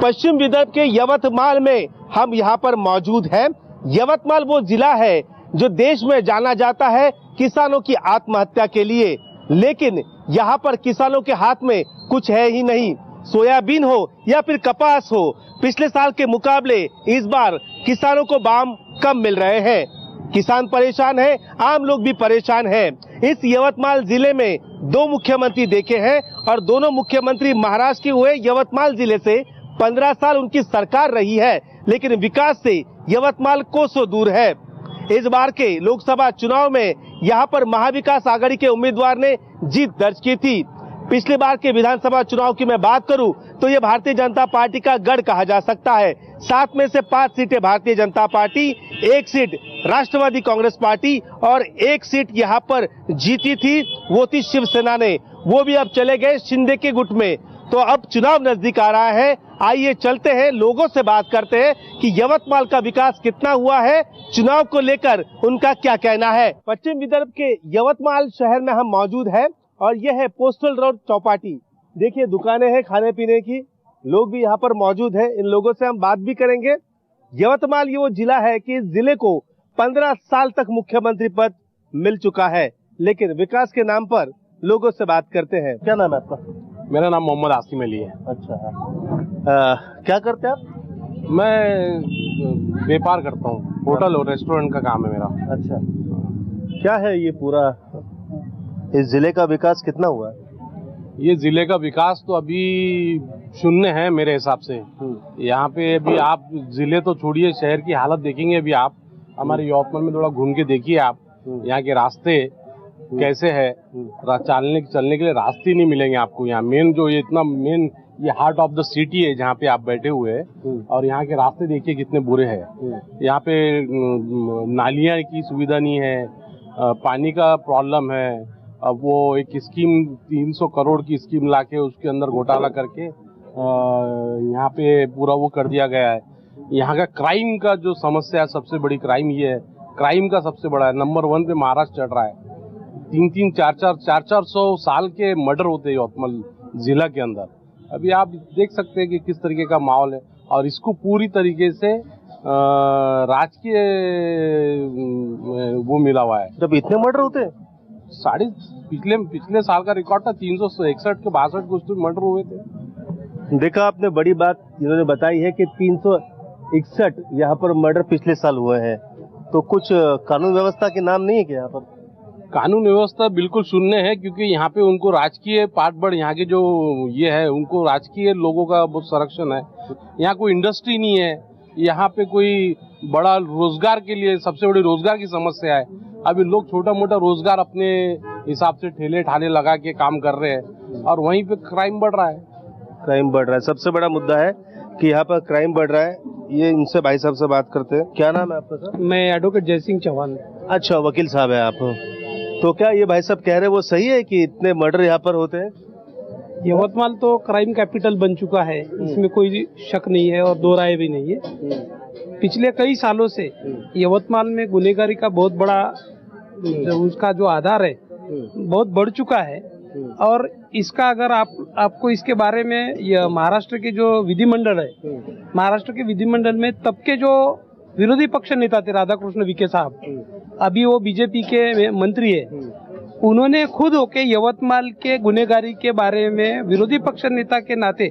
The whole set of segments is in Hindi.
पश्चिम विदर्भ के यवतमाल में हम यहाँ पर मौजूद हैं। यवतमाल वो जिला है जो देश में जाना जाता है किसानों की आत्महत्या के लिए, लेकिन यहाँ पर किसानों के हाथ में कुछ है ही नहीं। सोयाबीन हो या फिर कपास हो, पिछले साल के मुकाबले इस बार किसानों को दाम कम मिल रहे हैं। किसान परेशान है, आम लोग भी परेशान हैं। इस यवतमाल जिले में 2 मुख्यमंत्री देखे हैं और दोनों मुख्यमंत्री महाराष्ट्र के हुए। यवतमाल जिले से 15 साल उनकी सरकार रही है, लेकिन विकास से यवतमाल कोसों दूर है। इस बार के लोकसभा चुनाव में यहाँ पर महाविकास आघाड़ी के उम्मीदवार ने जीत दर्ज की थी। पिछली बार के विधानसभा चुनाव की मैं बात करूं तो ये भारतीय जनता पार्टी का गढ़ कहा जा सकता है। 7 में से 5 सीटें भारतीय जनता पार्टी, 1 सीट राष्ट्रवादी कांग्रेस पार्टी और 1 सीट यहाँ पर जीती थी, वो थी शिवसेना ने। वो भी अब चले गए शिंदे के गुट में। तो अब चुनाव नजदीक आ रहा है, आइए चलते हैं, लोगों से बात करते हैं कि यवतमाल का विकास कितना हुआ है, चुनाव को लेकर उनका क्या कहना है। पश्चिम विदर्भ के यवतमाल शहर में हम मौजूद हैं और यह है पोस्टल रोड चौपाटी। देखिए दुकानें हैं खाने पीने की, लोग भी यहाँ पर मौजूद हैं। इन लोगों से हम बात भी करेंगे। यवतमाल ये वो जिला है कि इस जिले को 15 साल तक मुख्यमंत्री पद मिल चुका है, लेकिन विकास के नाम पर लोगों से बात करते हैं। क्या नाम है आपका? मेरा नाम मोहम्मद आसिम अली है। अच्छा, क्या करते हैं आप? मैं व्यापार करता हूँ, होटल और रेस्टोरेंट का काम है मेरा। अच्छा, क्या है ये पूरा इस जिले का विकास कितना हुआ है? ये जिले का विकास तो अभी शून्य है मेरे हिसाब से। यहाँ पे अभी आप जिले तो छोड़िए, शहर की हालत देखेंगे अभी आप, हमारे यवतमाल में थोड़ा घूम के देखिए आप, यहाँ के रास्ते कैसे है। चलने के लिए रास्ते नहीं मिलेंगे आपको यहाँ। मेन जो ये इतना मेन ये हार्ट ऑफ द सिटी है जहाँ पे आप बैठे हुए हैं, और यहाँ के रास्ते देखिए कितने बुरे हैं। यहाँ पे नालियाँ की सुविधा नहीं है, पानी का प्रॉब्लम है। अब वो एक स्कीम 300 करोड़ की स्कीम लाके उसके अंदर घोटाला करके यहाँ पे पूरा वो कर दिया गया है। यहाँ का क्राइम का जो समस्या है, सबसे बड़ी क्राइम ये है, क्राइम का सबसे बड़ा है। नंबर 1 पे महाराष्ट्र चढ़ रहा है। 3-3, 400 साल के मर्डर होते हैं यवतमाल जिला के अंदर। अभी आप देख सकते हैं कि किस तरीके का माहौल है, और इसको पूरी तरीके से राजकीय वो मिला हुआ है। जब इतने मर्डर होते हैं, पिछले साल का रिकॉर्ड था 361 के 62 कुछ तो मर्डर हुए थे। देखा आपने, बड़ी बात इन्होंने बताई है कि 361 यहाँ पर मर्डर पिछले साल हुए हैं। तो कुछ कानून व्यवस्था के नाम नहीं है क्या यहाँ पर? कानून व्यवस्था बिल्कुल शून्य है, क्योंकि यहाँ पे उनको राजकीय पाटबढ़, यहाँ के जो ये है उनको राजकीय लोगों का बहुत संरक्षण है। यहाँ कोई इंडस्ट्री नहीं है, यहाँ पे कोई बड़ा रोजगार के लिए सबसे बड़ी रोजगार की समस्या है। अभी लोग छोटा मोटा रोजगार अपने हिसाब से ठेले ठाले लगा के काम कर रहे हैं, और वहीं पे क्राइम बढ़ रहा है। क्राइम बढ़ रहा है, सबसे बड़ा मुद्दा है कि यहाँ पर क्राइम बढ़ रहा है। ये इनसे भाई साहब से बात करते हैं। क्या नाम है आपका सर? मैं एडवोकेट जयसिंह चौहान। अच्छा, वकील साहब है आप। तो क्या ये भाई साहब कह रहे हैं वो सही है कि इतने मर्डर यहाँ पर होते हैं? यवतमाल तो क्राइम कैपिटल बन चुका है, इसमें कोई शक नहीं है और दो राय भी नहीं है। पिछले कई सालों से यवतमाल में गुनहगारी का बहुत बड़ा उसका जो आधार है बहुत बढ़ चुका है। और इसका अगर आपको इसके बारे में महाराष्ट्र के जो विधिमंडल है, महाराष्ट्र के विधिमंडल में तब के जो विरोधी पक्ष नेता थे राधाकृष्ण विखे साहब, अभी वो बीजेपी के मंत्री है, उन्होंने खुद होके यवतमाल के गुनहगारी के बारे में विरोधी पक्ष नेता के नाते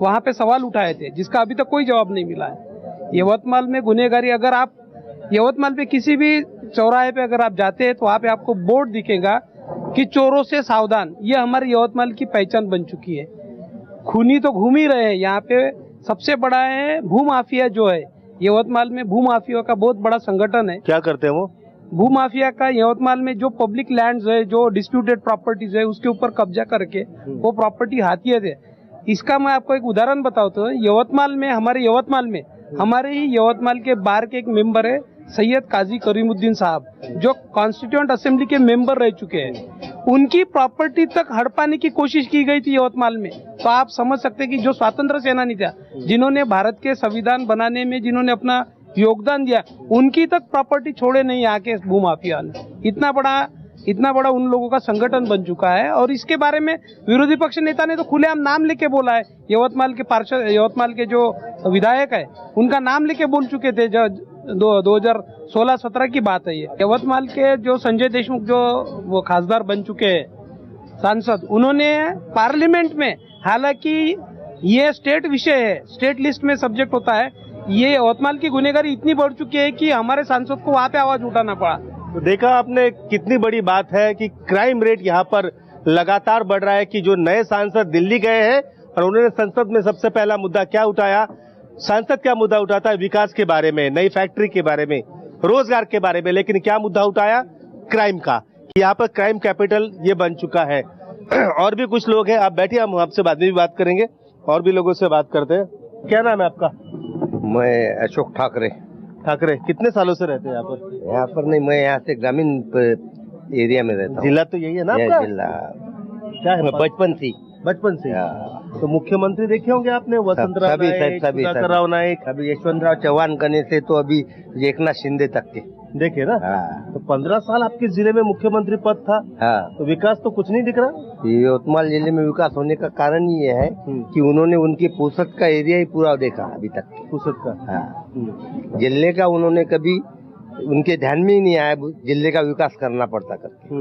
वहाँ पे सवाल उठाए थे, जिसका अभी तक कोई जवाब नहीं मिला है। यवतमाल में गुनहगारी, अगर आप यवतमाल पे किसी भी चौराहे पे अगर आप जाते हैं तो वहाँ पे आपको बोर्ड दिखेगा कि चोरों से सावधान। ये हमारे यवतमाल की पहचान बन चुकी है। खूनी तो घूम ही रहे हैं यहाँ पे। सबसे बड़ा है भूमाफिया जो है यवतमाल में, भूमाफिया का बहुत बड़ा संगठन है। क्या करते हैं वो? भूमाफिया का यवतमाल में जो पब्लिक लैंड्स है, जो डिस्प्यूटेड प्रॉपर्टीज है, उसके ऊपर कब्जा करके वो प्रॉपर्टी हाथिए थे। इसका मैं आपको एक उदाहरण बताता हूँ। यवतमाल में हमारे ही यवतमाल के बार के एक मेंबर है सैयद काजी करीमुद्दीन साहब, जो कॉन्स्टिट्यूएंट असेंबली के मेंबर रह चुके हैं। उनकी प्रॉपर्टी तक हड़पाने की कोशिश की गई थी यवतमाल में। तो आप समझ सकते हैं कि जो स्वतंत्र सेनानी था, जिन्होंने भारत के संविधान बनाने में जिन्होंने अपना योगदान दिया, उनकी तक प्रॉपर्टी छोड़े नहीं यहाँ के भूमाफिया ने। इतना बड़ा इतना बड़ा उन लोगों का संगठन बन चुका है। और इसके बारे में विरोधी पक्ष नेता ने तो खुलेआम नाम लेके बोला है। यवतमाल के पार्षद, यवतमाल के जो विधायक है उनका नाम लेके बोल चुके थे। 2016-17 की बात है ये। यवतमाल के जो संजय देशमुख जो वो खासदार बन चुके हैं सांसद, उन्होंने पार्लियामेंट में, हालांकि ये स्टेट विषय है, स्टेट लिस्ट में सब्जेक्ट होता है, ये यवतमाल की गुनहगारी इतनी बढ़ चुकी है कि हमारे सांसद को वहाँ पे आवाज उठाना पड़ा। तो देखा आपने कितनी बड़ी बात है कि क्राइम रेट यहाँ पर लगातार बढ़ रहा है कि जो नए सांसद दिल्ली गए हैं और उन्होंने संसद में सबसे पहला मुद्दा क्या उठाया, सांसद क्या मुद्दा उठाता है, विकास के बारे में, नई फैक्ट्री के बारे में, रोजगार के बारे में, लेकिन क्या मुद्दा उठाया, क्राइम का, कि यहाँ पर क्राइम कैपिटल ये बन चुका है। और भी कुछ लोग हैं, आप बैठिए, हम आपसे बाद में भी बात करेंगे, और भी लोगों से बात करते हैं। क्या नाम है आपका? मैं अशोक ठाकरे। ठाकरे, कितने सालों से रहते हैं यहाँ पर? यहाँ पर नहीं, मैं यहाँ से ग्रामीण एरिया में रहता हूँ। जिला तो यही है ना आपका? जिला क्या है? मैं बचपन से तो मुख्यमंत्री देखे होंगे आपने, वसंतराव नाईक, सुधाकरराव नाईक, अभी यशवंतराव चौहान करने से तो अभी एकनाथ शिंदे तक के देखे ना। तो 15 साल आपके जिले में मुख्यमंत्री पद था। तो विकास तो कुछ नहीं दिख रहा। यवतमाल जिले में विकास होने का कारण ये है कि उन्होंने उनके पुसद का एरिया ही पूरा देखा अभी तक। पुसद का जिले का उन्होंने कभी उनके ध्यान में ही नहीं आया जिले का विकास करना पड़ता करके।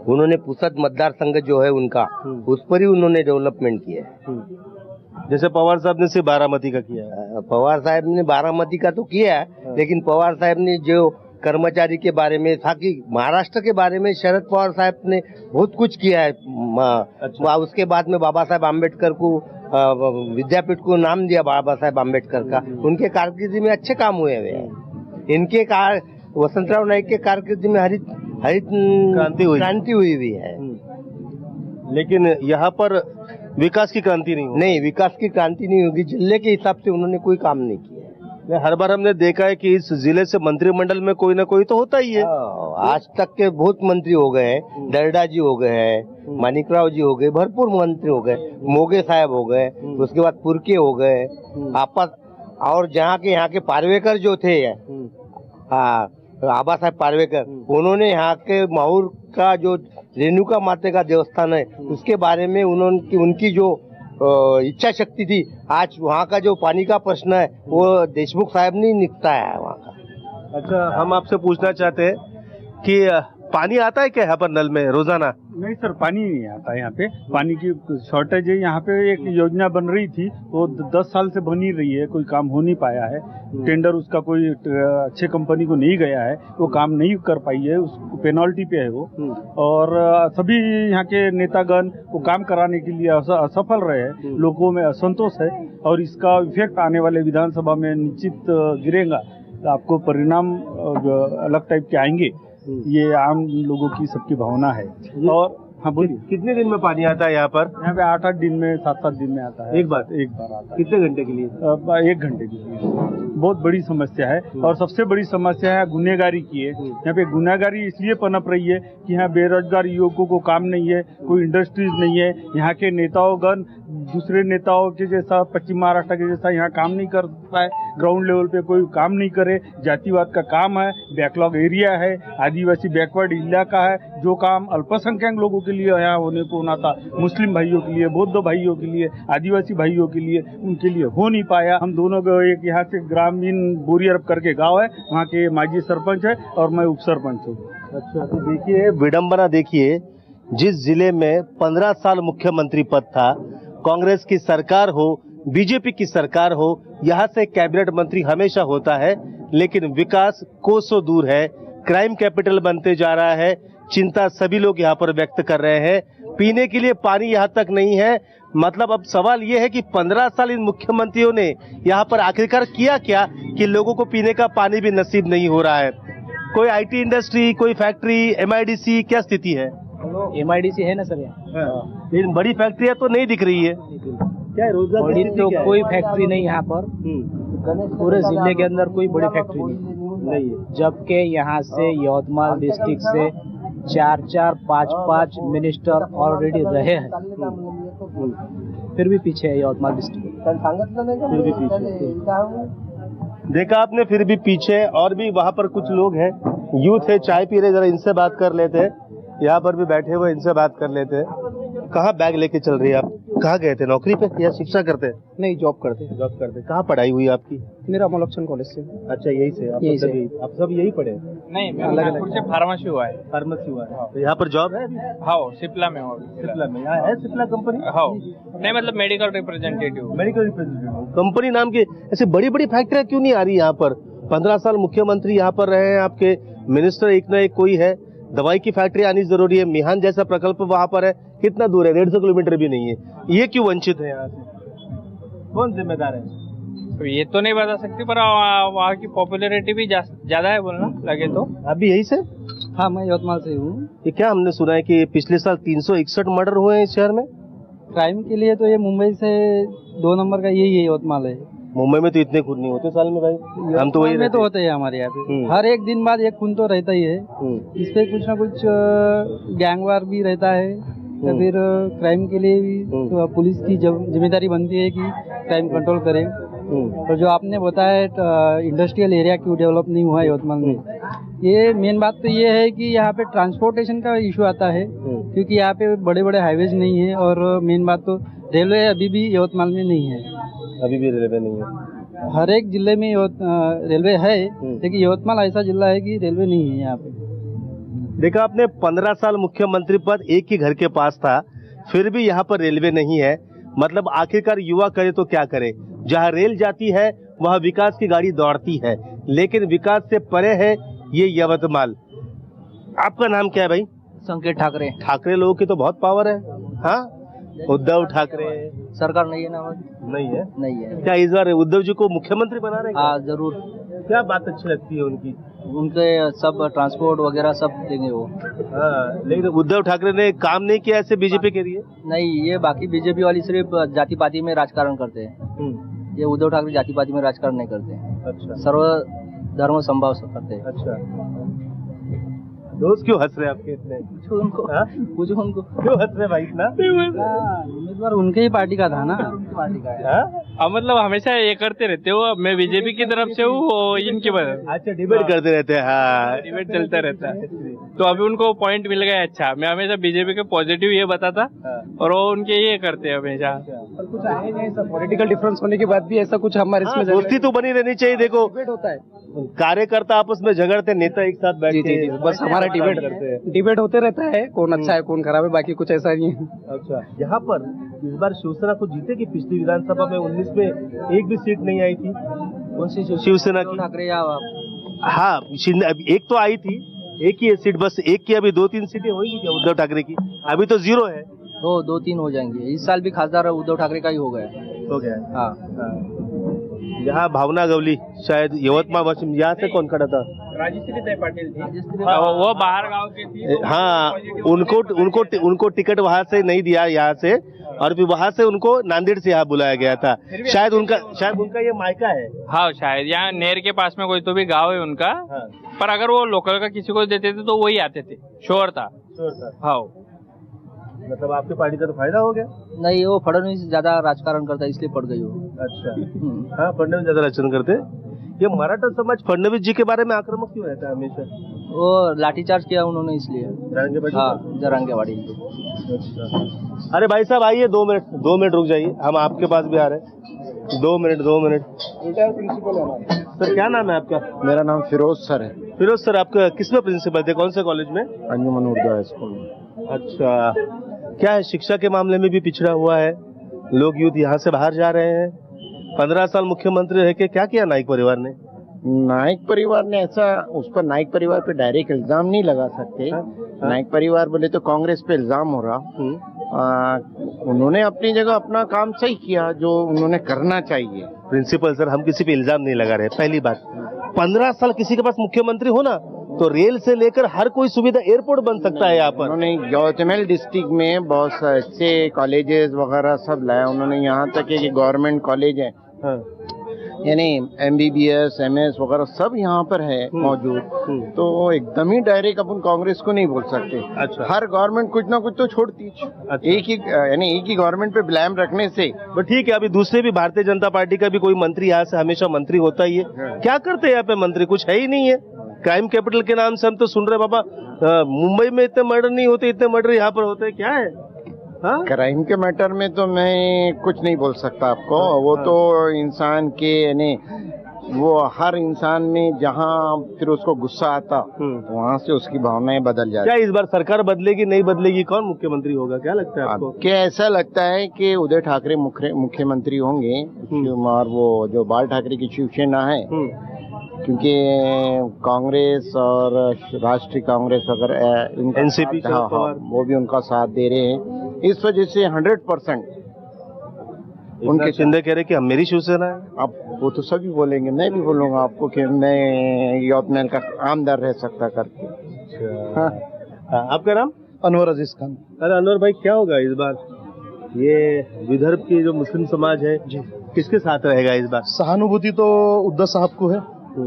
उन्होंने पुसद मतदार संघ जो है उनका, उस पर ही उन्होंने डेवलपमेंट किया है। जैसे पवार साहब ने सिर्फ बारामती का किया है। पवार साहब ने बारामती का तो किया है, लेकिन पवार साहब ने जो कर्मचारी के बारे में था कि महाराष्ट्र के बारे में शरद पवार साहब ने बहुत कुछ किया है। अच्छा। उसके बाद में बाबा साहेब आम्बेडकर को विद्यापीठ को नाम दिया बाबा साहेब आम्बेडकर का। उनके कारकिर्दी में अच्छे काम हुए हैं। इनके वसंतराव नाईक के कारकिर्दी में हरित क्रांति हुई है। लेकिन यहाँ पर विकास की क्रांति नहीं विकास की क्रांति नहीं होगी। जिले के हिसाब से उन्होंने कोई काम नहीं किया। हर बार हमने देखा है कि इस जिले से मंत्रिमंडल में कोई ना कोई तो होता ही है। आज तक के बहुत मंत्री हो गए हैं। दर्डा जी हो गए हैं, मानिकराव जी हो गए, भरपूर मंत्री हो गए, मोगे साहब हो गए, उसके बाद पुरके हो गए आपस। और जहाँ के पार्वेकर जो थे, आबा साहब पार्वेकर, उन्होंने यहाँ के माहौर का जो रेणुका माता का देवस्थान है उसके बारे में उनकी जो इच्छा शक्ति थी, आज वहाँ का जो पानी का प्रश्न है वो देशमुख साहब ने निपटाया है वहाँ का। अच्छा, हम आपसे पूछना चाहते हैं कि पानी आता है क्या यहाँ पर नल में रोजाना? नहीं सर, पानी नहीं आता है यहाँ पे। पानी की शॉर्टेज है। यहाँ पे एक योजना बन रही थी, वो 10 साल से बनी रही है, कोई काम हो नहीं पाया है। टेंडर उसका कोई अच्छे कंपनी को नहीं गया है, वो काम नहीं कर पाई है, उसको पेनल्टी पे है वो। और सभी यहाँ के नेतागण वो काम कराने के लिए असफल रहे हैं। लोगों में असंतोष है और इसका इफेक्ट आने वाले विधानसभा में निश्चित गिरेगा। आपको परिणाम अलग टाइप के आएंगे, ये आम लोगों की सबकी भावना है। और हाँ बोलिए, कितने दिन में पानी आता है यहाँ पर? यहाँ पे 8-8 दिन में, 7-7 दिन में आता है। एक बार आता है। कितने घंटे के लिए? 1 घंटे के लिए। बहुत बड़ी समस्या है। और सबसे बड़ी समस्या है गुनहगारी की है। यहाँ पे गुनहगारी इसलिए पनप रही है कि यहाँ बेरोजगार युवकों को काम नहीं है, कोई इंडस्ट्रीज नहीं है। यहाँ के नेताओंगण दूसरे नेताओं के जैसा, पश्चिम महाराष्ट्र के जैसा यहाँ काम नहीं कर पाए। ग्राउंड लेवल पे कोई काम नहीं करे। जातिवाद का काम है, बैकलॉग एरिया है, आदिवासी बैकवर्ड इलाका है। जो काम अल्पसंख्यक लोगों के लिए यहाँ होने को होना था, मुस्लिम भाइयों के लिए, बौद्ध भाइयों के लिए, आदिवासी भाइयों के लिए, उनके लिए हो नहीं पाया। हम दोनों एक यहाँ से ग्रामीण बोरियर करके गांव है, वहाँ के माजी सरपंच है और मैं उप सरपंच हूँ। अच्छा, तो देखिए विडंबना, देखिए जिस जिले में 15 साल मुख्यमंत्री पद था, कांग्रेस की सरकार हो, बीजेपी की सरकार हो, यहाँ से कैबिनेट मंत्री हमेशा होता है, लेकिन विकास कोसों दूर है। क्राइम कैपिटल बनते जा रहा है। चिंता सभी लोग यहाँ पर व्यक्त कर रहे हैं। पीने के लिए पानी यहाँ तक नहीं है। मतलब अब सवाल ये है कि 15 साल इन मुख्यमंत्रियों ने यहाँ पर आखिरकार किया क्या कि लोगों को पीने का पानी भी नसीब नहीं हो रहा है। कोई आईटी इंडस्ट्री, कोई फैक्ट्री, एमआईडीसी, क्या स्थिति है? एमआईडीसी है ना सर यहाँ, लेकिन बड़ी फैक्ट्रियाँ तो नहीं दिख रही है। क्या है रोजगार बड़ी की तो स्थिति कोई फैक्ट्री नहीं यहाँ पर। पूरे जिले के अंदर कोई बड़ी फैक्ट्री नहीं है। जबकि यहाँ से यवतमाल डिस्ट्रिक्ट से 4-4, 5-5 मिनिस्टर ऑलरेडी रहे हैं, फिर भी पीछे है यवतमाल डिस्ट्रिक्ट। फिर भी पीछे देखा आपने, फिर भी पीछे। और भी वहाँ पर कुछ लोग हैं, यूथ है, चाय पी रहे, जरा इनसे बात कर लेते हैं। यहाँ पर भी बैठे हुए, इनसे बात कर लेते हैं। कहाँ बैग लेके चल रही है आप? कहाँ गए थे, नौकरी पे या शिक्षा करते हैं? नहीं, जॉब करते। जॉब करते। कहाँ पढ़ाई हुई आपकी? मेरा मोलक्षण कॉलेज से। अच्छा, यही से आप? यही से। आप सब यही पढ़े? नहीं, अलग अलग से फार्मेसी हुआ है। फार्मेसी हुआ है। तो यहाँ पर जॉब है अभी? हाँ, सिप्ला में हो। सिप्ला में? यहाँ है सिप्ला कंपनी? हाँ, नहीं मतलब medical representative. Medical representative company नाम की ऐसे बड़ी बड़ी फैक्ट्रियाँ क्यों नहीं आ रही यहाँ पर? 15 साल मुख्यमंत्री यहाँ पर रहे हैं आपके, मिनिस्टर एक ना एक कोई है। दवाई की फैक्ट्री आनी जरूरी है। मिहान जैसा प्रकल्प वहाँ पर है, कितना दूर है? 150 किलोमीटर भी नहीं है। ये क्यों वंचित है यहाँ से? कौन जिम्मेदार है? तो ये तो नहीं बता सकती, पर वहाँ की पॉपुलैरिटी भी ज्यादा है बोलना लगे तो। आप भी यही से? हाँ, मैं यवतमाल से हूँ। ये क्या हमने सुना है कि पिछले साल 361 मर्डर हुए हैं इस शहर में? क्राइम के लिए तो ये मुंबई से 2 नंबर का यही है, यवतमाल है। मुंबई में तो इतने खून नहीं होते साल में भाई। हम तो वही में तो होते हैं हमारे यहाँ पे। हर एक दिन बाद एक खून तो रहता ही है। इस पे कुछ ना कुछ गैंगवार भी रहता है, या फिर क्राइम के लिए भी तो पुलिस की जिम्मेदारी बनती है कि क्राइम कंट्रोल करें। तो जो आपने बताया इंडस्ट्रियल एरिया क्यों डेवलप नहीं हुआ है यवतमाल में, ये मेन बात तो ये है कि यहाँ पे ट्रांसपोर्टेशन का इशू आता है, क्योंकि यहाँ पे बड़े बड़े हाईवेज नहीं है। और मेन बात तो रेलवे अभी भी यवतमाल में नहीं है। अभी भी रेलवे नहीं है? हर एक जिले में रेलवे है, लेकिन यवतमाल ऐसा जिला है कि रेलवे नहीं है यहाँ पे। देखा आपने, 15 साल मुख्यमंत्री पद एक ही घर के पास था, फिर भी यहाँ पर रेलवे नहीं है। मतलब आखिरकार युवा करे तो क्या करे? जहाँ रेल जाती है वहाँ विकास की गाड़ी दौड़ती है, लेकिन विकास से परे है ये यवतमाल। आपका नाम क्या है भाई? संकेत ठाकरे। ठाकरे लोगों की तो बहुत पावर है। हाँ, उद्धव ठाकरे सरकार नहीं है ना? नहीं है? नहीं है। क्या इस बार उद्धव जी को मुख्यमंत्री बना रहे हैं? हाँ, जरूर। क्या बात अच्छी लगती है उनकी? उनके सब ट्रांसपोर्ट वगैरह सब देंगे वो। हाँ, लेकिन उद्धव ठाकरे ने काम नहीं किया ऐसे बीजेपी के लिए? नहीं, ये बाकी बीजेपी वाली सिर्फ जाति पाति में राजकारण करते हैं। ये उद्धव ठाकरे जाति पाति में राजकारण नहीं करते। अच्छा। सर्व धर्म संभाव से करते हैं। अच्छा। दोस्त क्यों हंस रहे हैं आपके इतने? उनको पूछो उनको क्यों हंस रहे भाई इतना? उम्मीदवार उनके ही पार्टी का था ना। पार्टी का है। हाँ? मतलब हमेशा ये करते रहते हो। मैं बीजेपी की तरफ से हूँ, वो इनकी वजह। अच्छा, डिबेट करते रहते हैं। हाँ, डिबेट चलता रहता है। तो अभी उनको पॉइंट मिल गया। अच्छा, मैं हमेशा बीजेपी के पॉजिटिव ये बताता, और वो उनके ये करते हैं हमेशा। और कुछ आए नहीं, सब पॉलिटिकल डिफरेंस होने के बाद भी ऐसा कुछ हमारे इसमें दोस्ती तो बनी रहनी चाहिए। देखो, डिबेट होता है। कार्यकर्ता आपस में झगड़ते, नेता एक साथ बैठ के बस हमारा डिबेट होते रहता है, कौन अच्छा है कौन खराब है, बाकी कुछ ऐसा नहीं है। अच्छा, यहाँ पर इस बार शिवसेना को जीतेगी? पिछली विधानसभा में 19 में एक भी सीट नहीं आई थी। कौन सी शिवसेना की? ठाकरे या हाँ, एक तो आई थी, एक ही है सीट, बस एक की। अभी 2-3 सीटें होंगी क्या उद्धव ठाकरे की? अभी तो 0 है। 2-3 हो जाएंगे। इस साल भी खासदार उद्धव ठाकरे का ही हो गया। हो गया। हाँ। यहाँ भावना गवली शायद यवतमाळ पश्चिम, यहाँ से कौन खड़ा था? राजश्री पाटिल थी। वो बाहर गांव के थी। हाँ, उनको टिकट वहाँ से नहीं दिया यहाँ से, और फिर वहाँ से उनको नांदेड़ से यहाँ बुलाया गया था। शायद उनका ये मायका है। हाँ, शायद यहाँ नेर के पास में कोई तो भी गांव है उनका। हाँ। पर अगर वो लोकल का किसी को देते थे तो वही आते थे। श्योर था। हाँ। मतलब आपकी पार्टी का तो फायदा हो गया? नहीं, वो फडणवीस ज्यादा राजकारण करता है, इसलिए पड़ गई वो। अच्छा। हाँ, फडणवीस ज्यादा राजकारण करते। ये मराठा समाज फडणवीस जी के बारे में आक्रामक क्यों रहता है हमेशा? वो लाठीचार्ज किया उन्होंने, इसलिए। हाँ, जरांगेवाड़ी। अच्छा। अरे भाई साहब आइए, 2 मिनट रुक जाइए, हम आपके पास भी आ रहे हैं। 2 मिनट। रिटायर प्रिंसिपल है सर। क्या नाम है आपका? मेरा नाम फिरोज सर है। फिरोज सर, आपका किसमें प्रिंसिपल थे, कौन से कॉलेज में? अंजुमन उर्दू हाई स्कूल में। अच्छा, क्या है, शिक्षा के मामले में भी पिछड़ा हुआ है, लोग यूथ यहाँ से बाहर जा रहे हैं। 15 साल मुख्यमंत्री रह के क्या किया नाइक परिवार ने? नाइक परिवार ने ऐसा, उस पर नाइक परिवार पे डायरेक्ट इल्जाम नहीं लगा सकते। नाइक परिवार बोले तो कांग्रेस पे इल्जाम हो रहा। उन्होंने अपनी जगह अपना काम सही किया, जो उन्होंने करना चाहिए। प्रिंसिपल सर, हम किसी पे इल्जाम नहीं लगा रहे। पहली बात, 15 साल किसी के पास मुख्यमंत्री हो ना, तो रेल से लेकर हर कोई सुविधा, एयरपोर्ट बन सकता है यहाँ पर। उन्होंने यवतमाल डिस्ट्रिक्ट में बहुत से अच्छे कॉलेजेस वगैरह सब लाया उन्होंने। यहाँ तक है कि गवर्नमेंट कॉलेज है, यानी MBBS MS वगैरह सब यहाँ पर है मौजूद। तो एकदम ही डायरेक्ट अपन कांग्रेस को नहीं बोल सकते। अच्छा। हर गवर्नमेंट कुछ ना कुछ तो छोड़ती। अच्छा। एक ही गवर्नमेंट पे ब्लेम रखने से। तो ठीक है, अभी दूसरे भी भारतीय जनता पार्टी का भी कोई मंत्री यहाँ से हमेशा मंत्री होता ही है। क्या करते हैं यहाँ पे मंत्री? कुछ है ही नहीं है। क्राइम कैपिटल के नाम से हम तो सुन रहे हैं बाबा, मुंबई में इतने मर्डर नहीं होते, इतने मर्डर यहाँ पर होते हैं, क्या है? हाँ? क्राइम के मैटर में तो मैं कुछ नहीं बोल सकता आपको, वो तो इंसान के यानी वो हर इंसान में जहाँ फिर उसको गुस्सा आता तो वहाँ से उसकी भावनाएं बदल जाती। क्या इस बार सरकार बदलेगी नहीं बदलेगी, कौन मुख्यमंत्री होगा, क्या लगता है आपको? क्या ऐसा लगता है कि उदय ठाकरे मुख्यमंत्री होंगे, और वो जो बाल ठाकरे की शिवसेना है, क्योंकि कांग्रेस और राष्ट्रीय कांग्रेस अगर एनसीपी वो भी उनका साथ दे रहे हैं, इस वजह से 100% उनके शिंदे कह रहे कि हम मेरी शिवसेना है। अब वो तो सभी बोलेंगे, मैं भी बोलूंगा आपको कि मैं यवतमाल का आमदार रह सकता करके। हाँ। आपका नाम? अनवर अजीज खान। अरे अनवर भाई, क्या होगा इस बार, ये विदर्भ की जो मुस्लिम समाज है जी, किसके साथ रहेगा इस बार? सहानुभूति तो उद्धव साहब को है,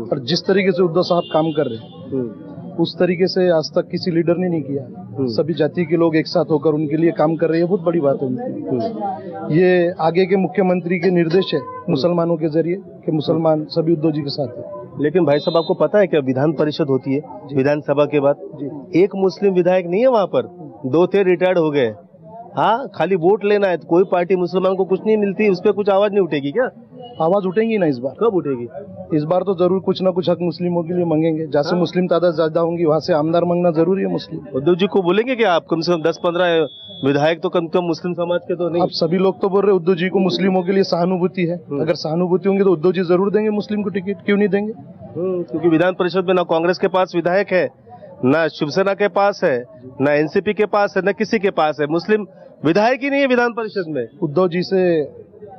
और जिस तरीके से उद्धव साहब काम कर रहे हैं उस तरीके से आज तक किसी लीडर ने नहीं किया। सभी जाति के लोग एक साथ होकर उनके लिए काम कर रहे हैं, बहुत बड़ी बात है उनकी। ये आगे के मुख्यमंत्री के निर्देश है मुसलमानों के जरिए कि मुसलमान सभी उद्धव जी के साथ है। लेकिन भाई साहब, आपको पता है क्या विधान परिषद होती है विधानसभा के बाद, एक मुस्लिम विधायक नहीं है वहाँ पर, 2 थे रिटायर्ड हो गए। हाँ, खाली वोट लेना है, तो कोई पार्टी मुसलमान को कुछ नहीं मिलती, उस पर कुछ आवाज नहीं उठेगी क्या? आवाज उठेंगी ना इस बार। कब उठेगी? इस बार तो जरूर कुछ ना कुछ हक मुस्लिमों के लिए मांगेंगे। जैसे मुस्लिम तादाद ज्यादा होंगी वहाँ से आमदार मांगना जरूरी है मुस्लिम। उद्धव जी को बोलेंगे कि आप कम से कम 10-15 विधायक तो कम से कम मुस्लिम समाज के तो नहीं? अब सभी लोग तो बोल रहे उद्धव जी को मुस्लिमों के लिए सहानुभूति है। अगर सहानुभूति होंगी तो उद्धव जी जरूर देंगे मुस्लिम को टिकट, क्यों नहीं देंगे? क्योंकि विधान परिषद में ना कांग्रेस के पास विधायक है, ना शिवसेना के पास है, ना एनसीपी के पास है, ना किसी के पास है, मुस्लिम विधायक ही नहीं है विधान परिषद में। उद्धव जी से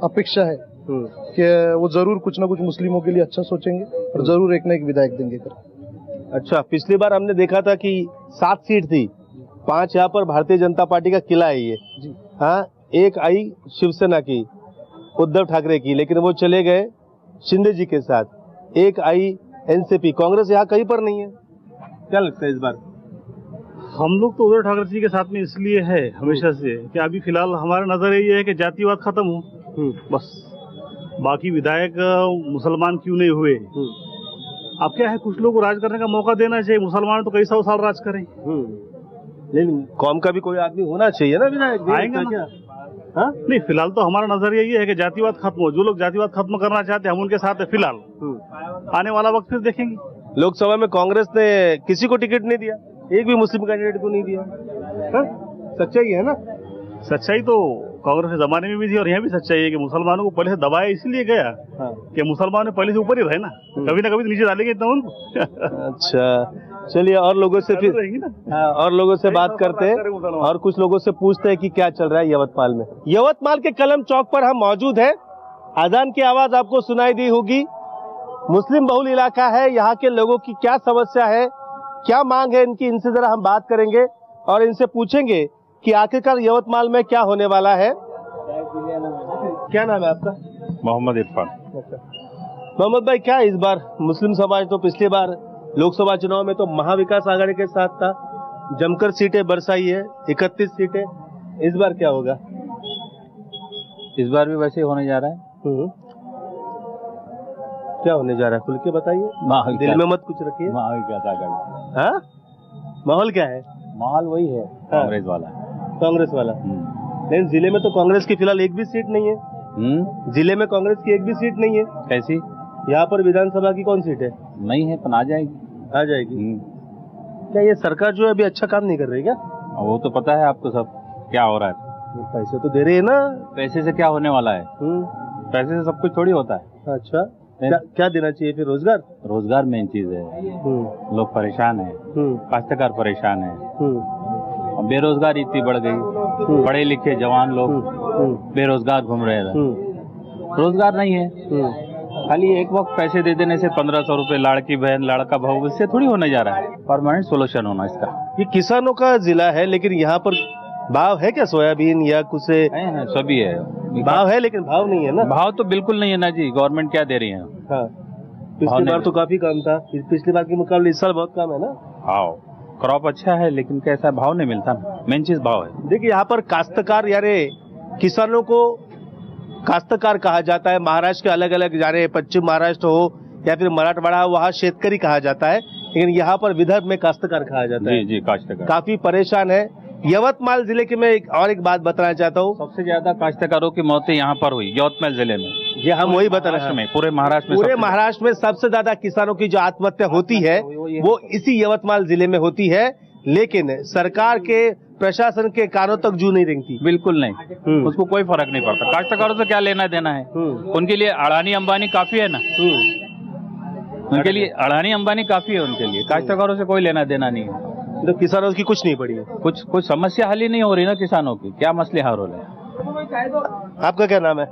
अपेक्षा है कि वो जरूर कुछ ना कुछ मुस्लिमों के लिए अच्छा सोचेंगे और जरूर एक ना एक विधायक देंगे कर। अच्छा, पिछली बार हमने देखा था कि 7 सीट थी, 5 यहाँ पर भारतीय जनता पार्टी का किला है ये। हाँ, 1 आई शिवसेना की, उद्धव ठाकरे की, लेकिन वो चले गए शिंदे जी के साथ। 1 आई एनसीपी, कांग्रेस यहाँ कहीं पर नहीं है। क्या लगता है इस बार? हम लोग तो उद्धव ठाकरे जी के साथ में इसलिए है हमेशा से कि अभी फिलहाल हमारा नजर ये है कि जातिवाद खत्म हो, बस। बाकी विधायक मुसलमान क्यों नहीं हुए, अब क्या है, कुछ लोगों को राज करने का मौका देना चाहिए। मुसलमान तो कई 100 साल राज करें, लेकिन कौम का भी कोई आदमी होना चाहिए ना विधायक। आएंगे ना? हाँ? नहीं, फिलहाल तो हमारा नजरिया ये है कि जातिवाद खत्म हो। जो लोग जातिवाद खत्म करना चाहते हैं हम उनके साथ है फिलहाल। आने वाला वक्त फिर देखेंगे। लोकसभा में कांग्रेस ने किसी को टिकट नहीं दिया, एक भी मुस्लिम कैंडिडेट को नहीं दिया। हाँ? सच्चाई है ना? सच्चाई तो कांग्रेस के जमाने में भी थी और यहाँ भी सच्चाई है कि मुसलमानों को पहले से दबाया इसलिए गया कि मुसलमान ने पहले से ऊपर ही रहे ना, कभी ना कभी तो नीचे डालेंगे इतना उनको। अच्छा, चलिए और लोगों से फिर और लोगों से बात करते हैं और कुछ लोगों से पूछते हैं कि क्या चल रहा है यवतमाल में। यवतमाल के कलम चौक पर हम मौजूद हैं। अजान की आवाज आपको सुनाई दी होगी। मुस्लिम बहुल इलाका है, यहाँ के लोगों की क्या समस्या है, क्या मांग है इनकी, इनसे जरा हम बात करेंगे और इनसे पूछेंगे कि आखिरकार यवतमाल में क्या होने वाला है। क्या नाम है आपका? मोहम्मद इरफान। मोहम्मद भाई, क्या इस बार मुस्लिम समाज तो पिछली बार लोकसभा चुनाव में तो महाविकास आघाड़ी के साथ था, जमकर सीटें बरसाई है, 31 सीटें। इस बार क्या होगा? इस बार भी वैसे ही होने जा रहा है। क्या होने जा रहा है, खुल के बताइए, दिल में मत कुछ रखिए। महाविकास आघाड़ी। हाँ, माहौल क्या है? माहौल वही है, कांग्रेस वाला। कांग्रेस वाला। लेकिन जिले में तो कांग्रेस की फिलहाल एक भी सीट नहीं है। जिले में कांग्रेस की एक भी सीट नहीं है। कैसी? यहाँ पर विधानसभा की कौन सीट है? नहीं है, पर आ जाएगी। आ जाएगी। क्या ये सरकार जो है अभी अच्छा काम नहीं कर रही क्या? वो तो पता है आपको सब क्या हो रहा है। पैसे तो दे रहे हैं ना। पैसे से क्या होने वाला है? पैसे से सब कुछ थोड़ी होता है। अच्छा, क्या देना चाहिए फिर? रोजगार। रोजगार मेन चीज है। लोग परेशान है, काश्तकार परेशान है, बेरोजगारी इतनी बढ़ गई, पढ़े लिखे जवान लोग बेरोजगार घूम रहे हैं। रोजगार नहीं है, खाली एक वक्त पैसे दे देने से 1500 रुपए लाड़की बहन लाड़का भाव, इससे थोड़ी होने जा रहा है। परमानेंट सोल्यूशन होना इसका। ये किसानों का जिला है, लेकिन यहाँ पर भाव है क्या सोयाबीन या कुछ? सभी है, भाव है लेकिन भाव नहीं है ना। भाव तो बिल्कुल नहीं है ना जी, गवर्नमेंट क्या दे रही है। हाँ, पिछली बार तो काफी कम था, पिछली बार के मुकाबले इस साल बहुत कम है ना भाव। क्रॉप अच्छा है लेकिन कैसा भाव नहीं मिलता, मेन चीज भाव है। देखिए, यहाँ पर काश्तकार यानी किसानों को काश्तकार कहा जाता है। महाराष्ट्र के अलग अलग, यानी पश्चिम महाराष्ट्र हो या फिर मराठवाड़ा, वहाँ शेतकरी कहा जाता है। लेकिन यहाँ पर विदर्भ में काश्तकार कहा जाता है। जी काश्तकार काफी परेशान है। यवतमाल जिले के मैं एक बात बताना चाहता हूँ। सबसे ज्यादा काश्तकारों की मौतें यहाँ पर हुई यवतमाल जिले में। ये हम वही बता रहे हैं, पूरे महाराष्ट्र में सबसे ज्यादा किसानों की जो आत्महत्या होती है वो इसी यवतमाल जिले में होती है, लेकिन सरकार के प्रशासन के कानों तक जू नहीं रेंगती। बिल्कुल नहीं, उसको कोई फर्क नहीं पड़ता। काश्तकारों से क्या लेना देना है, उनके लिए अडानी अंबानी काफी है ना, उनके लिए अडानी अंबानी काफी है उनके लिए। काश्तकारों से कोई लेना देना नहीं है। तो किसानों की कुछ नहीं पड़ी है, कुछ समस्या हल ही नहीं हो रही ना किसानों की, क्या मसले हल हो रहे हैं। आपका क्या नाम है?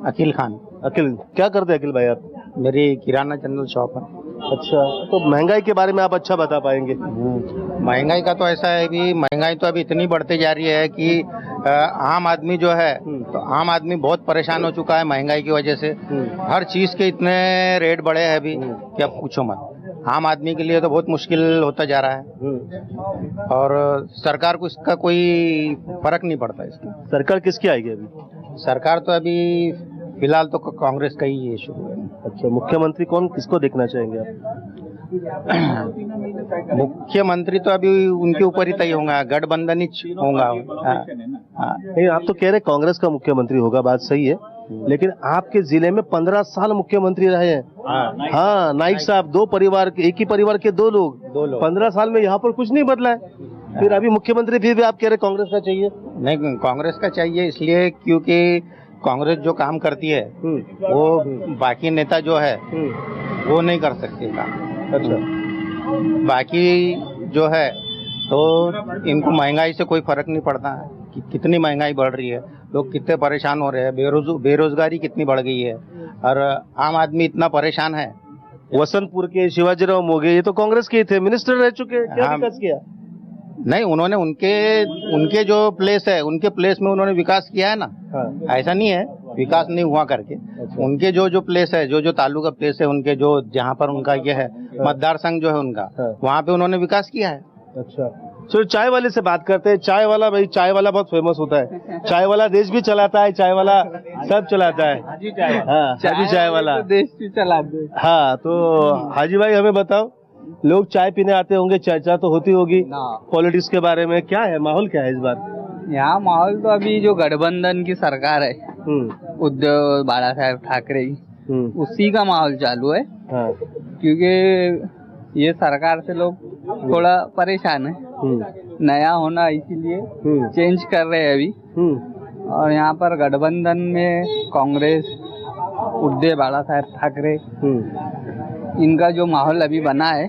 अकील खान। अखिल, क्या करते हैं अखिल भाई आप? मेरी किराना जनरल शॉप है। अच्छा, तो महंगाई के बारे में आप अच्छा बता पाएंगे? महंगाई का तो ऐसा है कि महंगाई तो अभी इतनी बढ़ती जा रही है कि आम आदमी जो है तो आम आदमी बहुत परेशान हो चुका है महंगाई की वजह से। हर चीज के इतने रेट बढ़े हैं अभी कि अब पूछो मत। आम आदमी के लिए तो बहुत मुश्किल होता जा रहा है और सरकार को इसका कोई फर्क नहीं पड़ता। इसका सरकार किसकी आएगी अभी? सरकार तो अभी फिलहाल तो कांग्रेस का ही ये शुरू है। अच्छा, मुख्यमंत्री कौन, किसको देखना चाहेंगे आप? मुख्यमंत्री तो अभी उनके ऊपर ही तय होगा, गठबंधन ही होगा। नहीं, आप तो कह रहे कांग्रेस का मुख्यमंत्री होगा, बात सही है, लेकिन आपके जिले में 15 साल मुख्यमंत्री रहे हैं। हाँ, नाइक साहब, एक ही परिवार के दो लोग 15 साल में यहाँ पर कुछ नहीं बदला है। फिर अभी मुख्यमंत्री फिर भी आप कह रहे कांग्रेस का चाहिए? नहीं, कांग्रेस का चाहिए इसलिए क्योंकि कांग्रेस जो काम करती है वो बाकी नेता जो है वो नहीं कर सकते काम। अच्छा, बाकी जो है तो इनको महंगाई से कोई फर्क नहीं पड़ता है कि कितनी महंगाई बढ़ रही है, लोग कितने परेशान हो रहे हैं, बेरोजगारी कितनी बढ़ गई है और आम आदमी इतना परेशान है। वसंतपुर के शिवाजीराव मोघे ये तो कांग्रेस के थे, मिनिस्टर रह चुके, क्या विकास किया? नहीं, उन्होंने उनके जो प्लेस है उनके प्लेस में उन्होंने विकास किया है ना। ऐसा नहीं है विकास नहीं हुआ करके। उनके जो प्लेस है, जो तालुका प्लेस है, उनके जो जहाँ पर उनका ये है मतदार संघ जो है उनका, वहाँ पे उन्होंने विकास किया है। अच्छा, चलो चाय वाले से बात करते हैं। चाय वाला बहुत फेमस होता है। चाय वाला देश भी चलाता है, चाय वाला सब चलाता है। हाजी चाय वाला देश भी चलाते। हाँ, तो हाजी भाई हमें बताओ, लोग चाय पीने आते होंगे, चर्चा तो होती होगी पॉलिटिक्स के बारे में, क्या है माहौल, क्या है इस बार? यहाँ माहौल तो अभी जो गठबंधन की सरकार है उद्धव बाला साहेब ठाकरे की, उसी का माहौल चालू है। क्योंकि ये सरकार से लोग थोड़ा परेशान है, नया होना इसीलिए चेंज कर रहे हैं अभी। और यहाँ पर गठबंधन में कांग्रेस, उद्धव बाला साहेब ठाकरे, इनका जो माहौल अभी बना है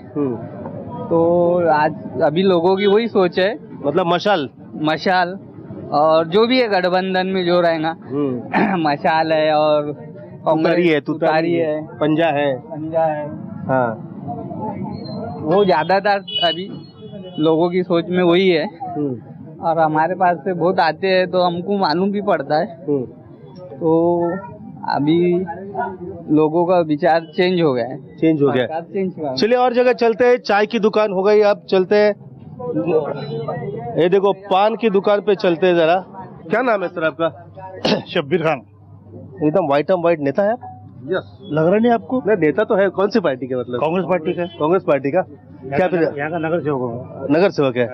तो आज अभी लोगों की वही सोच है, मतलब मशाल और जो भी है गठबंधन में जो रहेगा मशाल है और तुतारी है, पंजा है। हाँ, वो ज्यादातर अभी लोगों की सोच में वही है। और हमारे पास से बहुत आते हैं तो हमको मालूम भी पड़ता है। तो अभी लोगों का विचार चेंज हो गया। चलिए और जगह चलते हैं। चाय की दुकान हो गई, अब चलते हैं, ये देखो पान की दुकान पे चलते हैं जरा। क्या नाम है सर आपका? शब्बीर खान। एकदम वाइट नेता है आप? यस। लग रहा नहीं आपको? नहीं, नेता तो है। कौन सी पार्टी के? मतलब कांग्रेस पार्टी का। कांग्रेस पार्टी का क्या? फिर यहाँ का नगर सेवक हूँ। नगर सेवक है।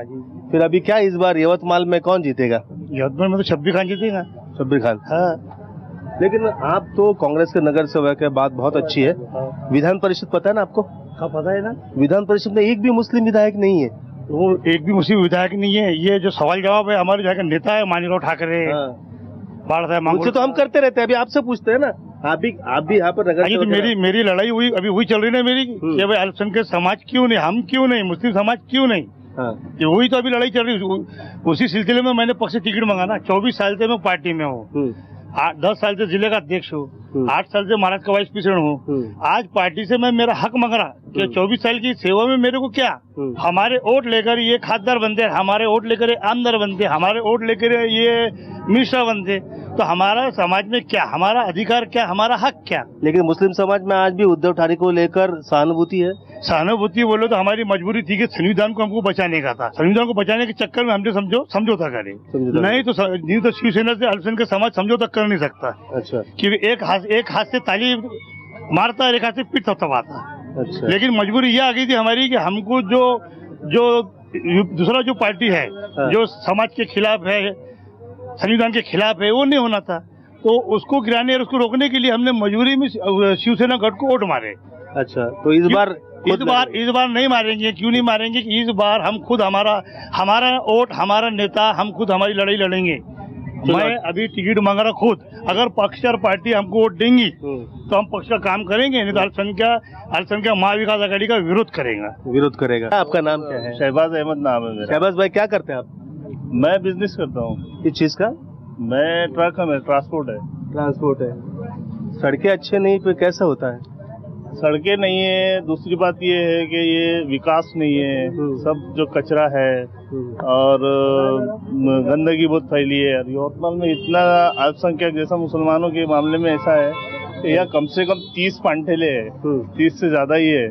फिर अभी क्या इस बार यवतमाल में कौन जीतेगा? यवतमाल में तो शब्बीर खान जीतेगा। शब्बीर खान, हाँ। लेकिन आप तो कांग्रेस के नगर सेवक है, बात बहुत अच्छी है। विधान परिषद पता है ना आपको? हाँ, पता है ना। विधान परिषद में एक भी मुस्लिम विधायक नहीं है। वो एक भी मुस्लिम विधायक नहीं है। ये जो सवाल जवाब है हमारे यहाँ का नेता है मानीराव ठाकरे, बाला साहब मांगुर, तो हम करते रहते हैं। अभी आपसे पूछते हैं ना, आप भी यहाँ पर नगर सेवक। तो मेरी लड़ाई हुई अभी वही चल रही है मेरी कि भाई अल्पसंख्यक समाज क्यों नहीं, हम क्यों नहीं, मुस्लिम समाज क्यों नहीं। ये वही तो अभी लड़ाई चल रही। उसी सिलसिले में मैंने पक्ष टिकट मंगाना। 24 साल से मैं पार्टी में हूँ, 10 साल से जिले का अध्यक्ष हूँ, 8 साल से महाराज का वाइस प्रेसिडेंट हूँ। आज पार्टी से मैं मेरा हक मांग रहा कि 24 साल की सेवा में मेरे को क्या, हमारे वोट लेकर ये खासदार बनते, हमारे वोट लेकर ये आमदार बनते, हमारे वोट लेकर ये मिनिस्टर बनते, तो हमारा समाज में क्या, हमारा अधिकार क्या, हमारा हक क्या। लेकिन मुस्लिम समाज में आज भी उद्धव ठाकरे को लेकर सहानुभूति है। सहानुभूति बोलो तो हमारी मजबूरी थी कि संविधान को हमको बचाने का था। संविधान को बचाने के चक्कर में हमने समझौता करे, नहीं तो शिवसेना से अल्पसंख्यक समाज समझौता कर नहीं सकता। अच्छा, क्योंकि एक हाथ से ताली मारता है, एक हाथ से पीठ थपथपाता। अच्छा। लेकिन मजबूरी ये आ गई थी हमारी कि हमको जो दूसरा जो पार्टी है जो समाज के खिलाफ है, संविधान के खिलाफ है, वो नहीं होना था। तो उसको गिराने और उसको रोकने के लिए हमने मजबूरी में शिवसेना गढ़ को वोट मारे। अच्छा, तो इस बार नहीं मारेंगे। क्यों नहीं मारेंगे कि इस बार हम खुद हमारा वोट, हमारा नेता, हम खुद हमारी लड़ाई लड़ेंगे। मैं अभी टिकट मांग रहा खुद। अगर पक्ष और पार्टी हमको वोट देंगी तो हम पक्ष का काम करेंगे, नहीं तो अल्पसंख्यक महाविकास आघाड़ी का विरोध करेगा। आपका नाम क्या है? शहबाज अहमद नाम है मेरा। शहबाज भाई, क्या करते हैं आप? मैं बिजनेस करता हूँ। किस चीज का? मैं ट्रक है, ट्रांसपोर्ट है। सड़कें अच्छे नहीं, फिर कैसा होता है? सड़कें नहीं है। दूसरी बात ये है कि ये विकास नहीं है। सब जो कचरा है और गंदगी बहुत फैली है। यवतमाल में इतना अल्पसंख्यक जैसा मुसलमानों के मामले में ऐसा है कि यहाँ कम से कम 30 पांठेले है, 30 से ज्यादा ही है।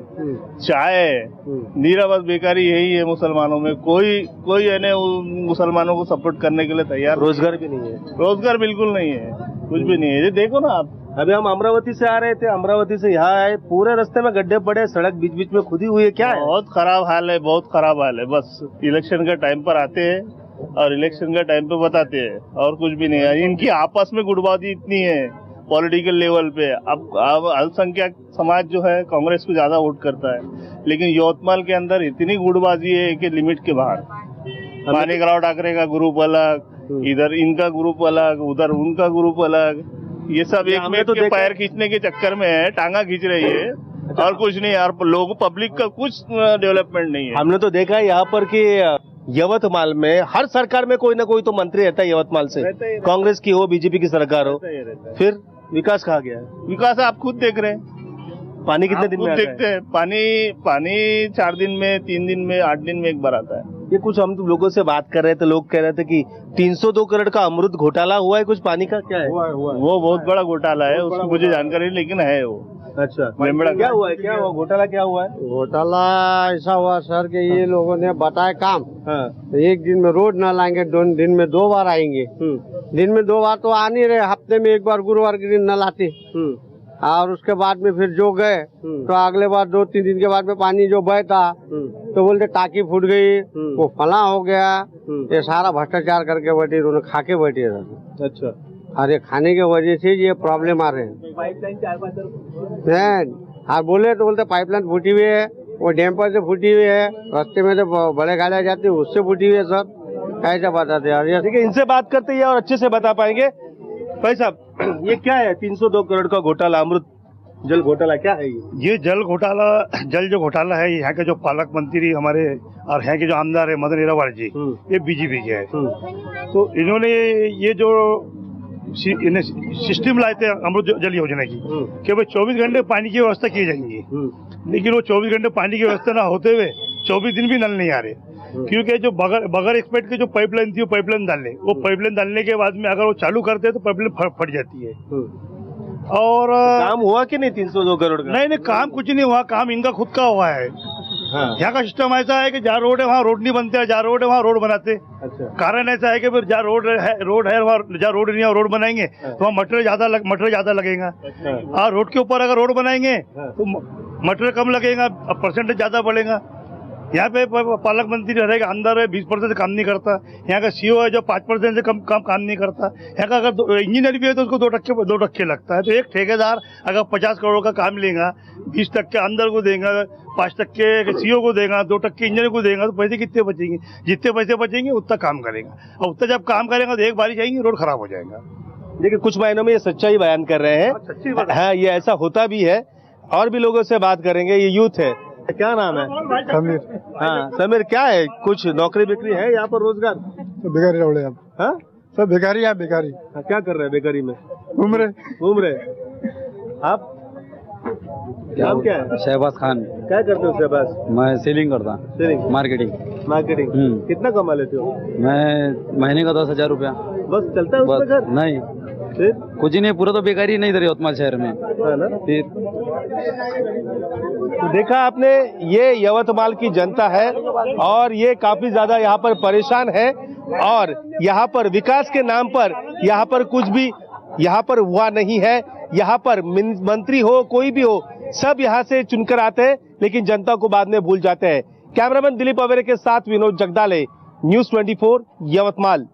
चाय है, नीरा बस बेकारी यही है मुसलमानों में। कोई है ना मुसलमानों को सपोर्ट करने के लिए तैयार। रोजगार भी नहीं है। रोजगार बिल्कुल नहीं है, कुछ भी नहीं है। ये देखो ना आप, अभी हम अमरावती से आ रहे थे, अमरावती से यहाँ आए, पूरे रास्ते में गड्ढे पड़े, सड़क बीच बीच में खुदी हुई है। क्या है? बहुत खराब हाल है, बहुत खराब हाल है। बस इलेक्शन का टाइम पर आते हैं और इलेक्शन का टाइम पे बताते हैं, और कुछ भी नहीं है। इनकी आपस में गुटबाजी इतनी है पॉलिटिकल लेवल पे। अब अल्पसंख्यक समाज जो है कांग्रेस को ज्यादा वोट करता है, लेकिन यवतमाल के अंदर इतनी गुटबाजी है कि लिमिट के बाहर। माणिकराव ठाकरे का ग्रुप अलग, इधर इनका ग्रुप अलग, उधर उनका ग्रुप अलग। ये सब एक में तो पैर खींचने के चक्कर में है, टांगा खींच रही है। और कुछ नहीं यार, लोगों पब्लिक का कुछ डेवलपमेंट नहीं है। हमने तो देखा है यहाँ पर कि यवतमाल में हर सरकार में कोई ना कोई तो मंत्री रहता है यवतमाल से, कांग्रेस की हो, बीजेपी की सरकार हो। फिर विकास कहाँ गया है? विकास आप खुद देख रहे हैं। पानी कितने दिन में आता देखते हैं? पानी 4 दिन में, 3 दिन में, 8 दिन में एक बार आता है। ये कुछ हम लोगों से बात कर रहे थे, लोग कह रहे थे कि 302 करोड़ का अमृत घोटाला हुआ है कुछ पानी का। क्या है? वो बहुत बड़ा घोटाला है, उसकी मुझे जानकारी नहीं, लेकिन है वो। अच्छा, क्या हुआ है? क्या हुआ घोटाला? क्या हुआ है घोटाला? ऐसा हुआ सर कि ये लोगों ने बताया काम। हाँ। तो एक दिन में रोड न लाएंगे, दिन में 2 बार आएंगे। दिन में 2 बार तो आ नहीं रहे, हफ्ते में एक बार गुरुवार के दिन न लाते। और उसके बाद में फिर जो गए तो अगले बार 2-3 दिन के बाद में पानी जो बहता तो बोलते टाकी फूट गई, वो फला हो गया। ये सारा भ्रष्टाचार करके बैठे, उन्होंने खा के बैठे। अच्छा, अरे खाने की वजह से ये प्रॉब्लम आ रहे हैं। और बोले तो बोलते पाइपलाइन फूटी हुई है, वो डैम पर से फूटी हुई है, रास्ते में तो बड़े गाड़ियाँ जाती है उससे फूटी हुई है। सर ऐसा बताते हैं। ठीक है, इनसे बात करते हैं और अच्छे से बता पाएंगे। भाई साहब, ये क्या है 302 करोड़ का घोटाला, अमृत जल घोटाला? क्या है ये जल जो घोटाला है, यहाँ के जो पालक मंत्री हमारे और यहाँ के जो आमदार है मदन हीरावार जी, ये बीजेपी के है। तो इन्होंने ये जो सिस्टम लाए थे अमृत जल योजना की कि भाई 24 घंटे पानी की व्यवस्था की जाएंगी, लेकिन वो 24 घंटे पानी की व्यवस्था ना होते हुए 24 दिन भी नल नहीं आ रहे। क्योंकि जो बगैर एक्सपेक्ट की जो पाइपलाइन थी, वो पाइपलाइन डालने के बाद में अगर वो चालू करते हैं तो पाइपलाइन फट जाती है। और काम हुआ कि नहीं 302 करोड़ का? नहीं, काम कुछ नहीं हुआ। काम इनका खुद का हुआ है। हाँ। यहाँ का सिस्टम ऐसा है कि जहाँ रोड है वहाँ रोड नहीं बनते, जहाँ रोड है वहाँ रोड बनाते। अच्छा। कारण ऐसा है कि फिर जहाँ रोड है वहाँ, जहाँ रोड नहीं है रोड बनाएंगे तो वहाँ मटेरियल ज्यादा लगेगा। और रोड के ऊपर अगर रोड बनाएंगे तो मटेरियल कम लगेगा, परसेंटेज ज्यादा बढ़ेगा। यहाँ पे पालक मंत्री रहेगा, अंदर है 20% से काम नहीं करता। यहाँ का सीओ है जो 5% से कम काम नहीं करता। यहाँ का अगर इंजीनियर भी है तो उसको 2% लगता है। तो एक ठेकेदार अगर 50 करोड़ का काम लेगा, 20% अंदर को देगा, 5% सीओ को देगा, 2% इंजीनियर को देगा, तो पैसे कितने बचेंगे? जितने पैसे बचेंगे उतना काम करेगा, और उतना जब काम करेगा तो एक बारिश आएगी रोड खराब हो जाएगा। देखिए, कुछ महीनों में ये सच्चाई बयान कर रहे हैं। हाँ, ये ऐसा होता भी है। और भी लोगों से बात करेंगे। ये यूथ है, क्या नाम है? समीर। हाँ समीर, क्या है कुछ नौकरी बिक्री है यहाँ पर, रोजगार? तो बेकारी रहे आप? हाँ, सब बेकारी है। बेकारी क्या कर रहे हैं बेकारी में? घूम रहे। आप नाम क्या है? शहबाज खान। क्या करते हो शहबाज? मैं सेलिंग करता। Selling, marketing. कितना कमा लेते हो? मैं महीने का 10,000 रुपया। बस चलता है उसका घर? नहीं, फिर कुछ नहीं, पूरा तो बेकारी नहीं इधर यवतमाल शहर में। है ना? फिर तो देखा आपने, ये यवतमाल की जनता है और ये काफी ज्यादा यहाँ पर परेशान है। और यहाँ पर विकास के नाम पर यहाँ पर कुछ भी यहाँ पर हुआ नहीं है। यहाँ पर मंत्री हो, कोई भी हो, सब यहाँ से चुनकर आते हैं, लेकिन जनता को बाद में भूल जाते हैं। कैमरामैन दिलीप अवेरे के साथ विनोद जगदाले, न्यूज़ 24, यवतमाल।